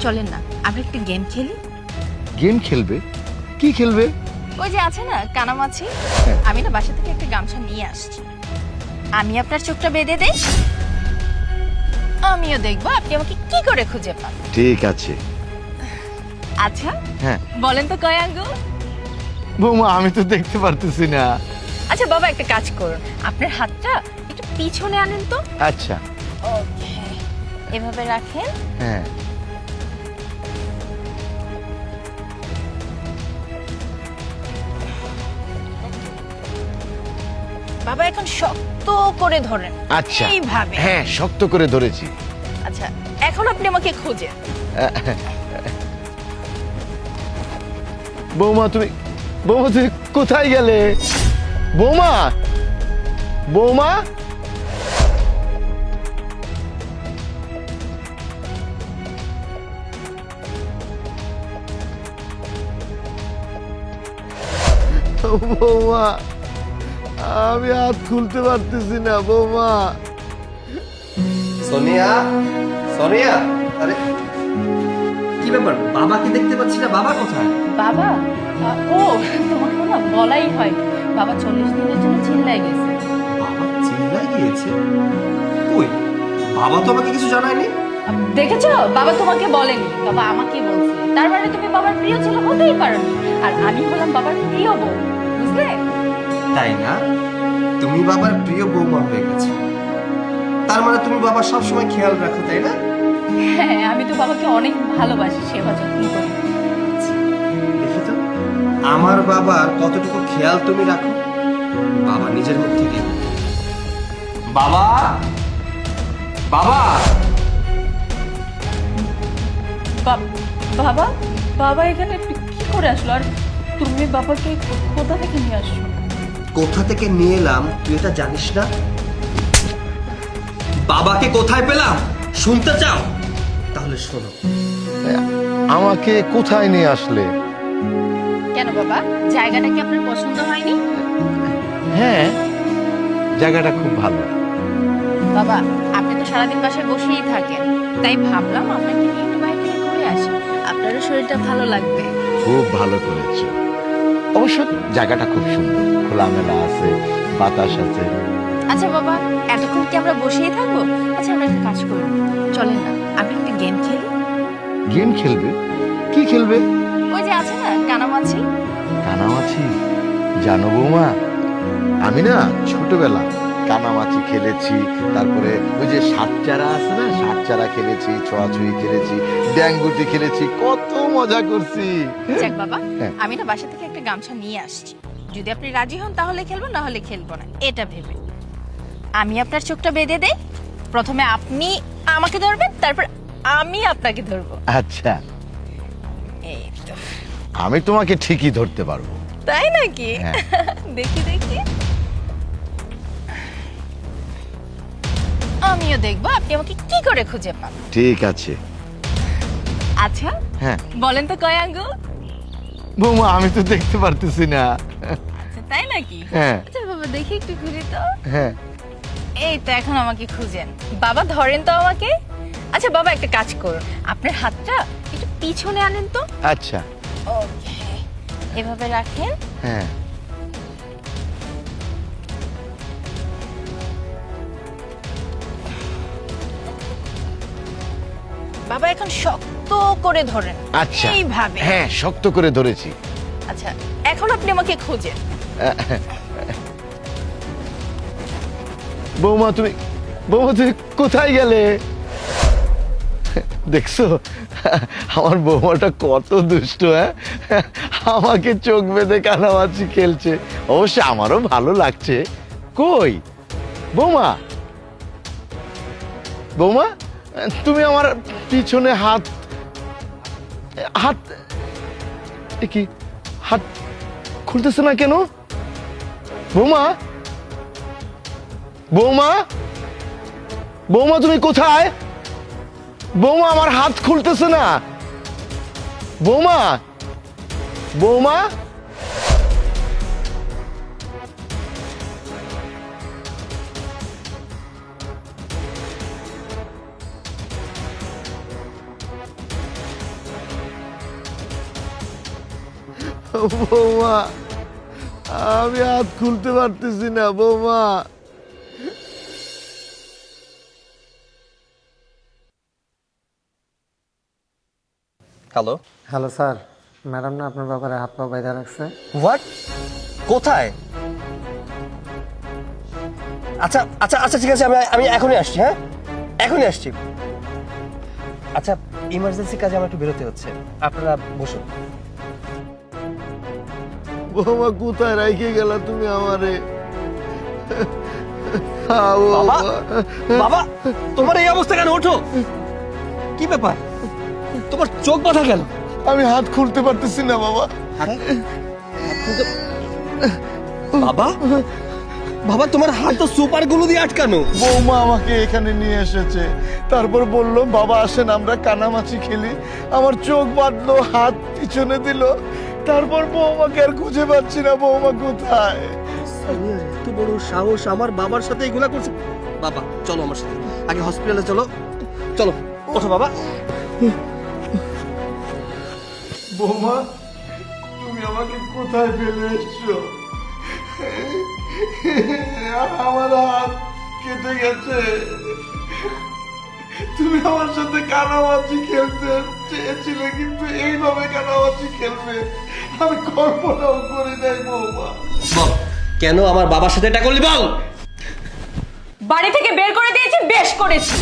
চলেন না আমরা একটু গেম খেলি। গেম খেলবে? কি খেলবে? ওই যে আছে না কানামাছি, হ্যাঁ। আমি না বাসা থেকে একটা গামছা নিয়ে আসছি। আমি আপনার চোখটা বেঁধে দেই, আমিও দেখবো আপনি আমাকে কি করে খুঁজে পান। ঠিক আছে। আচ্ছা হ্যাঁ। বলেন তো কয় আঙ্গুল? বৌমা আমি তো দেখতে পারতেছি না। আচ্ছা বাবা একটা কাজ করুন, আপনার হাতটা একটু পিছনে আনেন তো। আচ্ছা। ওকে, এভাবে রাখেন। হ্যাঁ। বাবা এখন শক্ত করে ধরেন। আচ্ছা। এইভাবে। হ্যাঁ, শক্ত করে ধরেছি। আচ্ছা এখন আপনি আমাকে খুঁজেন। বৌমা তুমি কোথায় গেলে? বৌমা, বৌমা। বৌমা আমি হাত খুলতে পারতেছি না বৌমা। সোনিয়া, সোনিয়া, আরে কি ব্যাপার? বাবাকে দেখতে পাচ্ছি না, বাবা কোথায়? বাবা ও তোমাকে না বলাই হয়, বাবা 40 দিনের জন্য চিল্লায় গেছে। বাবা চিল্লায় গিয়েছে? কই, বাবা তো আমাকে কিছু জানায়নি। দেখেছো, বাবা তোমাকে বলেনি, বাবা আমাকে বলছে। তার মানে তুমি বাবার প্রিয় ছেলে হতেই পারো, আর আমি হলাম বাবার প্রিয় বউ, বুঝলে? তাই না? তুমি বাবার প্রিয় বৌমা হয়ে গেছো, তার মানে তুমি বাবার সবসময় খেয়াল রাখো, তাই না? হ্যাঁ, আমি তো বাবাকে অনেক ভালোবাসি, সেবা যত্ন করি। দেখি তো আমার বাবার কতটুকু খেয়াল তুমি রাখো। বাবা নিজের মুখ থেকে বাবা, বাবা। বাবা, বাবা এখানে কি করে আসলো? আর তুমি বাবাকে কোথা থেকে নিয়ে আসছো? কোথা থেকে নিয়ে এলাম তুই এটা জানিস না? বাবাকে কোথায় পেলাম শুনতে চাও? তাহলে শোনো। আমাকে কোথায় নিয়ে আসলে? কেন বাবা, জায়গাটা কি আপনার পছন্দ হয়নি? হ্যাঁ, জায়গাটা খুব ভালো। বাবা আপনি তো সারাদিন বাসায় বসেই থাকেন, তাই ভাবলাম আপনাকে নিয়ে একটু বাইরে থেকে ঘুরে আসি, আপনারও শরীরটা ভালো লাগবে। খুব ভালো করেছো। অবশ্য জায়গাটা খুব সুন্দর, খোলামেলা আছে, বাতাস আছে। আচ্ছা বাবা, এতক্ষণ কি আমরা বসেই থাকবো? আচ্ছা আমরা একটা কাজ করি, চলেন না আমরা একটা গেম খেলি। গেম খেলবে? কি খেলবে? ওই যে আছে না কানামাছি। কানামাছি? জানো বৌমা, আমি না ছোটবেলা কানামাছি খেলেছি, তারপরে ওই যে সাতচারা আছে না, সাতচারা খেলেছি, ছোঁয়াছুঁয়ি খেলেছি, ড্যাঙ্গুটি খেলেছি, কত মজা করছি। যাক বাবা, হ্যাঁ। আমি না বাসা থেকে একটা গামছা নিয়ে আসছি, যদি আপনি রাজি হন তাহলে খেলবো, না হলে খেলবো না, এটা ভেবে। আমি আপনার চোখটা বেঁধে দেই, প্রথমে আপনি আমাকে ধরবেন, তারপর আমি আপনাকে ধরবো। আচ্ছা, এই তো। আমি তোমাকে ঠিকই ধরতে পারবো। তাই নাকি? হ্যাঁ। দেখি দেখি, আমিও দেখবো আপনি আমাকে কি করে খুঁজে পান। ঠিক আছে। আচ্ছা হ্যাঁ। বলেন তো কয় আঙ্গুল? বৌমা আমি তো দেখতে পারতেছি না। আচ্ছা তাই নাকি? হ্যাঁ। আচ্ছা বাবা দেখি একটু ঘুরি তো। হ্যাঁ। এই তো এখন আমাকে খুঁজেন, বাবা ধরেন তো আমাকে। আচ্ছা বাবা একটা কাজ করুন, আপনার হাতটা একটু পিছনে আনেন তো। আচ্ছা। ওকে, এভাবে রাখেন। হ্যাঁ। বাবা এখন শক্ত করে ধরেন। আচ্ছা। এইভাবে। হ্যাঁ, শক্ত করে ধরেছি। আচ্ছা এখন আপনি আমাকে খুঁজেন। বৌমা তুমি কোথায় গেলে? দেখছো আমার বৌমাটা কত দুষ্ট। হ্যাঁ, আমাকে চোখ বেঁধে কানামাছি খেলছে, অবশ্য আমারও ভালো লাগছে। কই বৌমা, বৌমা তুমি আমার পিছনে হাত হাত এ কি, হাত খুলতেছে না কেন? বৌমা, বৌমা, বৌমা তুমি কোথায়? বৌমা আমার হাত খুলতেছে না। বৌমা, বৌমা। বৌমা, আমি হাত খুলতে পারতেছি না বৌমা। হ্যালো, হ্যালো স্যার, ম্যাডাম না আপনার ব্যাপারে হাত পা বাইধা রাখছে। হোয়াট? কোথায়? আচ্ছা আচ্ছা আচ্ছা, ঠিক আছে, আমি আমি এখনই আসছি। হ্যাঁ, এখনই আসছি। আচ্ছা, ইমার্জেন্সি কাজে আমার একটু বেরোতে হচ্ছে, আপনারা বসুন। বৌমা, কোথায় রেখে গেলা তুমি আমারে? বাবা, বাবা, তোমার এই অবস্থা কেন? ওঠো, কি ব্যাপার? তোমার চোখ বাঁধা কেন? আমি হাত খুলতে পারতেছি না বাবা। বাবা, বাবা, তোমার হাত তো সুপার গ্লু দিয়ে আটকানো। বৌমা আমাকে এখানে নিয়ে এসেছে, তারপর বললো বাবা আসেন আমরা কানামাছি খেলি। আমার চোখ বাঁধলো, হাত পিছনে দিল, তারপর বৌমাকে আর খুঁজে পাচ্ছি না। বৌমা কোথায়? এত বড় সাহস আমার বাবার সাথে এগুলা করছে। বাবা চলো আমার সাথে, আগে হসপিটালে চলো। চলো, ওঠো বাবা। বৌমা, তুমি আমাকে কোথায় ফেলে এসছো? আমার হাত কেটে গেছে। তুমি আমার সাথে কানামাছি খেলতে চেয়েছিলে, কিন্তু এইভাবে কানামাছি খেলবে আমি কল্পনাও করি নাই বৌমা। বল, কেন আমার বাবার সাথে এটা করলি বল? বাড়ি থেকে বের করে দিয়েছি, বেশ করেছি।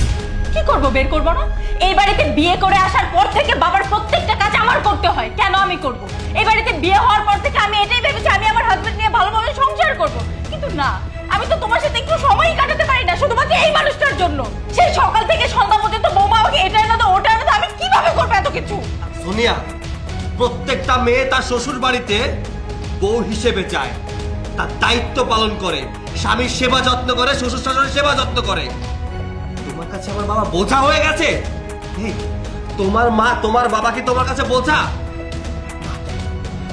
কি করব, বের করব না? এই বাড়িতে বিয়ে করে আসার পর থেকে বাবার প্রত্যেকটা কাজ আমার করতে হয়। কেন আমি করব? এই বাড়িতে বিয়ে হওয়ার পর থেকে আমি এটাই ভেবেছি আমি আমার হাজবেন্ড নিয়ে ভালোভাবে সংসার করব, কিন্তু না, আমি তো তোমার সাথে একটু সময়ই কাটাতে পারি না শুধুমাত্র এই মানুষটার জন্য। সেই সকাল থেকে সন্ধ্যা পর্যন্ত বৌমা আমাকে এটা এনে দাও ওটা এনে দাও, আমি কিভাবে করবো এত কিছু? সোনিয়া, প্রত্যেকটা মেয়ে তার শ্বশুর বাড়িতে বউ হিসেবে যায়, তার দায়িত্ব পালন করে, স্বামীর সেবা যত্ন করে, শ্বশুর শাশুড়ির সেবা যত্ন করে। তোমার কাছে আমার বাবা বোঝা হয়ে গেছে? এই, তোমার মা তোমার বাবা কি তোমার কাছে বোঝা?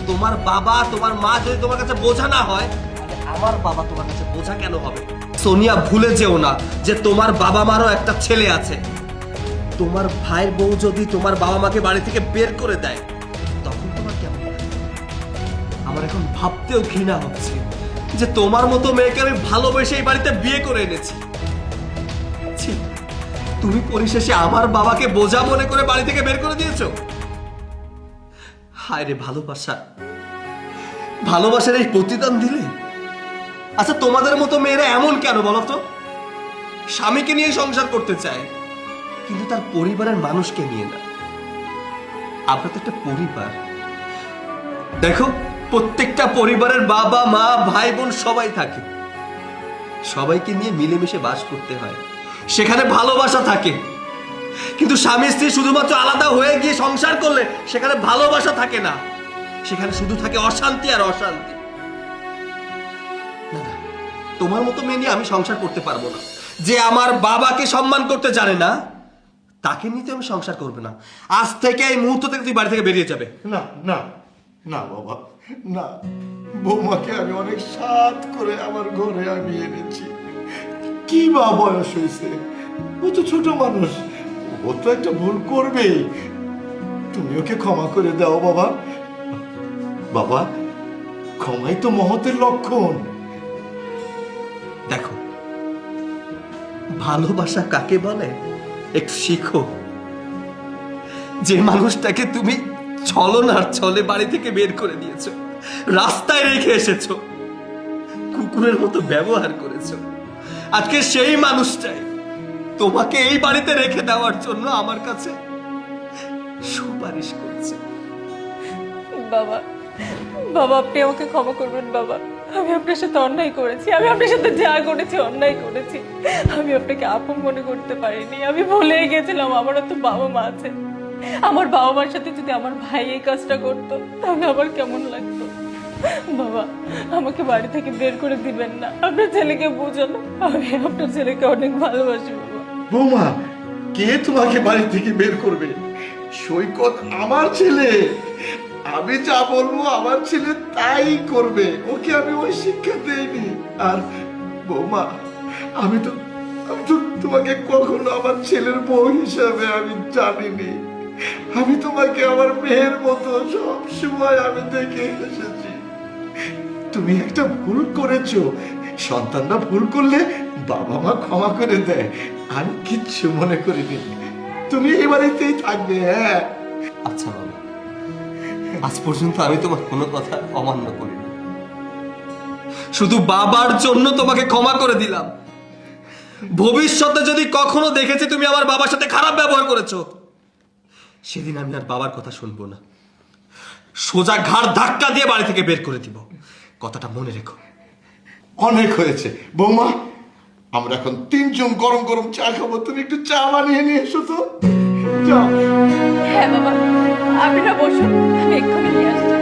তোমার বাবা তোমার মা যদি তোমার কাছে বোঝা না হয়, তাহলে আমার বাবা তোমার কাছে বোঝা কেন হবে? সোনিয়া, ভুলে যেও না যে তোমার বাবা মারও একটা ছেলে আছে। তোমার ভাইয়ের বউ যদি তোমার বাবা মাকে বাড়ি থেকে বের করে দেয়, তখন তোমার কেমন লাগে? আমার এখন ভাবতেও ঘৃণা হচ্ছে যে তোমার মতো মেয়েকে আমি ভালোবেসে এই বাড়িতে বিয়ে করে এনেছি। ছি, তুমি পরিশেষে আমার বাবাকে বোঝা মনে করে বাড়ি থেকে বের করে দিয়েছো। হায় রে ভালোবাসা, ভালোবাসার এই প্রতিদান দিলে। আচ্ছা, তোমাদের মতো মেয়েরা এমন কেন বলো তো? স্বামীকে নিয়ে সংসার করতে চায়, কিন্তু তার পরিবারের মানুষকে নিয়ে না। আমরা তো একটা পরিবার। দেখো, প্রত্যেকটা পরিবারের বাবা মা ভাই বোন সবাই থাকে, সবাইকে নিয়ে মিলেমিশে বাস করতে হয়, সেখানে ভালোবাসা থাকে। কিন্তু স্বামী স্ত্রী শুধুমাত্র আলাদা হয়ে গিয়ে সংসার করলে সেখানে ভালোবাসা থাকে না, সেখানে শুধু থাকে অশান্তি আর অশান্তি। না না, তোমার মতো মেয়ে নিয়ে আমি সংসার করতে পারবো না। যে আমার বাবাকে সম্মান করতে জানে না, তাকে নিতে আমি সংসার করবে না। আজ থেকে এই মুহূর্ত থেকে তুই বাড়ি থেকে বেরিয়ে যাবে। না না না বাবা, না। বৌমাকে আমি অনেক সাধ করে আমার ঘরে আমি এনেছি। কি বা বয়স হয়েছে, ও তো ছোট মানুষ, ও তো একটা ভুল করবেই। তুমি ওকে ক্ষমা করে দাও বাবা। বাবা, ক্ষমাই তো মহতের লক্ষণ। দেখো, ভালোবাসা কাকে বলে একটু শিখো। যে মানুষটাকে তুমি ছলনার ছলে বাড়ি থেকে বের করে দিয়েছো, রাস্তায় রেখে এসেছো, কুকুরের মতো ব্যবহার করেছো, আজকে সেই মানুষটাই তোমাকে এই বাড়িতে রেখে দেওয়ার জন্য আমার কাছে সুপারিশ করছে। বাবা, বাবা, আপনি আমাকে ক্ষমা করবেন বাবা। আমি আপনার সাথে অন্যায় করেছি, আমি আপনার সাথে যা করেছি অন্যায় করেছি। আমি আপনাকে আপন মনে করতে পারিনি, আমি ভুলেই গেছিলাম আমারও তো বাবা মা আছে। আমার বাবা মার সাথে যদি আমার ভাই এই কাজটা করতো তাহলে আমার কেমন লাগতো? বাবা, আমাকে বাড়ি থেকে বের করে দিবেন না, আপনার ছেলেকে বোঝানো, আমি আপনার ছেলেকে অনেক ভালোবাসি বাবা। বৌমা, কে তোমাকে বাড়ি থেকে বের করবে? সৈকত আমার ছেলে, আমি যা বলবো আমার ছেলে তাই করবে। ওকে আমি ওই শিক্ষা দেইনি। আর বৌমা, আমি তো তোমাকে কখনো আমার ছেলের বউ হিসাবে আমি জানিনি। আমি তোমাকে আমার মেয়ের মতো সব সময় আমি দেখে এসেছি। তুমি একটা ভুল করেছো, সন্তানরা ভুল করলে বাবা মা ক্ষমা করে দেয়। আমি কিচ্ছু মনে করিনি, তুমি এই বাড়িতেই থাকবে। হ্যাঁ, আচ্ছা বাবা, আজ পর্যন্ত আমি তোমার কোনো কথা অমান্য করিনি, শুধু বাবার জন্য তোমাকে ক্ষমা করে দিলাম। ভবিষ্যতে যদি কখনো দেখেছি তুমি আমার বাবার সাথে খারাপ ব্যবহার করেছো, সেদিন আমি আর বাবার কথা শুনবো না, সোজা ঘাড় ধাক্কা দিয়ে বাড়ি থেকে বের করে দিব। কথাটা মনে রেখো। অনেক হয়েছে বৌমা, আমরা এখন তিনজন গরম গরম চা খাবো। তুমি একটু চা বানিয়ে নিয়ে এসো তো। যাও। হ্যাঁ বাবা, আপনারা বসুন, আমি এক্ষুনি নিয়ে আসছি।